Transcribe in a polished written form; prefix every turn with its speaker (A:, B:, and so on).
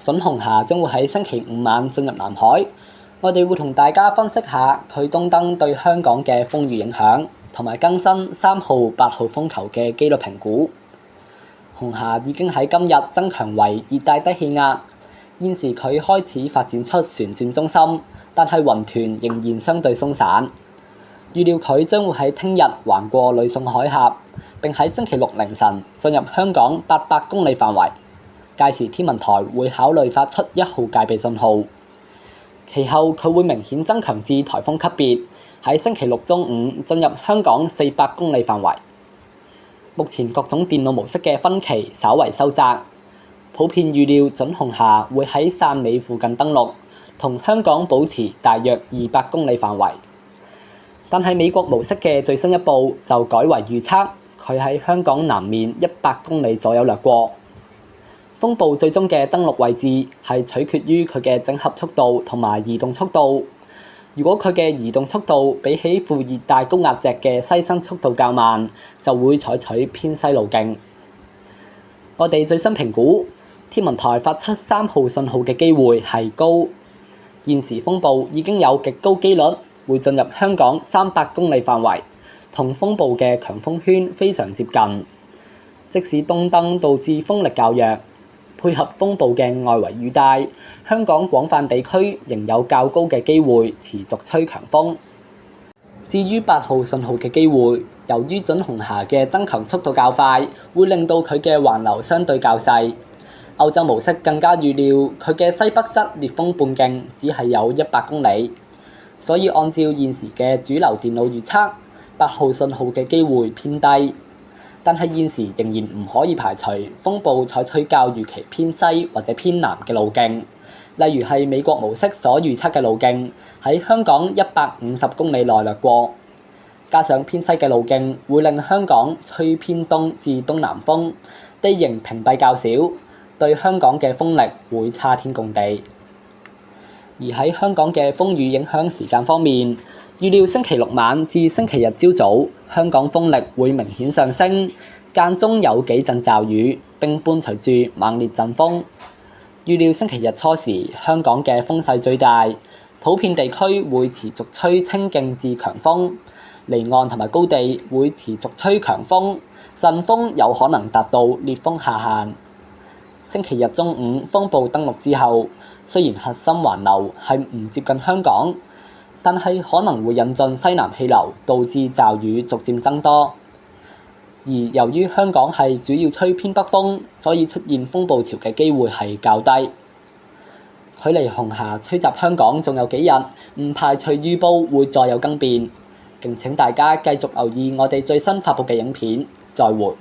A: 準紅霞將會喺星期5晚進入南海，我哋會同大家分析下佢東登對香港嘅風雨影響，同埋更新3號、8號風球嘅機率評估。紅霞已經喺今日增強為熱帶低氣壓，現時佢開始發展出旋轉中心，但係雲團仍然相對鬆散。預料佢將會喺聽日橫過呂宋海峽，並喺星期6凌晨進入香港800公里範圍。屆時天文台會考慮發出1號戒備信號。其後佢會明顯增強至颱風級別，喺星期6中午進入香港400公里範圍。目前各種電腦模式嘅分歧稍為收窄，普遍預料準紅霞會喺汕尾附近登陸，同香港保持大約200公里範圍。但係美國模式嘅最新一步就改為預測佢喺香港南面100公里左右掠過。風暴最終嘅登陸位置係取決於佢嘅整合速度同埋移動速度。如果佢嘅移動速度比起副熱帶高壓脊嘅西伸速度較慢，就會採取偏西路徑。我哋最新評估，天文台發出3號信號嘅機會係高。現時風暴已經有極高機率會進入香港300公里範圍，同風暴嘅強風圈非常接近。即使東登導致風力較弱，配合風暴嘅外圍雨帶，香港廣泛地區仍有較高嘅機會持續吹強風。至於8號信號嘅機會，由於準紅霞嘅增強速度較快，會令到佢嘅環流相對較細。歐洲模式更加預料佢嘅西北側烈風半徑只係有100公里，所以按照現時嘅主流電腦預測，8號信號嘅機會偏低。但係現時仍然唔可以排除風暴採取較預期偏西或者偏南嘅路徑，例如係美國模式所預測嘅路徑，喺香港150公里內掠過。加上偏西嘅路徑會令香港吹偏東至東南風，地形屏蔽較少，對香港嘅風力會差天共地。而喺香港嘅風雨影響時間方面，預料星期6晚至星期日朝早，香港風力會明顯上升，間中有幾陣驟雨，並伴隨住猛烈陣風。預料星期日初時，香港嘅風勢最大，普遍地區會持續吹清勁至強風，離岸同埋高地會持續吹強風，陣風有可能達到烈風下限。星期日中午風暴登陸之後，雖然核心環流係唔接近香港，但係可能會引進西南氣流，導致驟雨逐漸增多。而由於香港係主要吹偏北風，所以出現風暴潮嘅機會係較低。距離紅霞吹襲香港仲有幾日，唔排除預報會再有更變。敬請大家繼續留意我哋最新發布嘅影片。再會。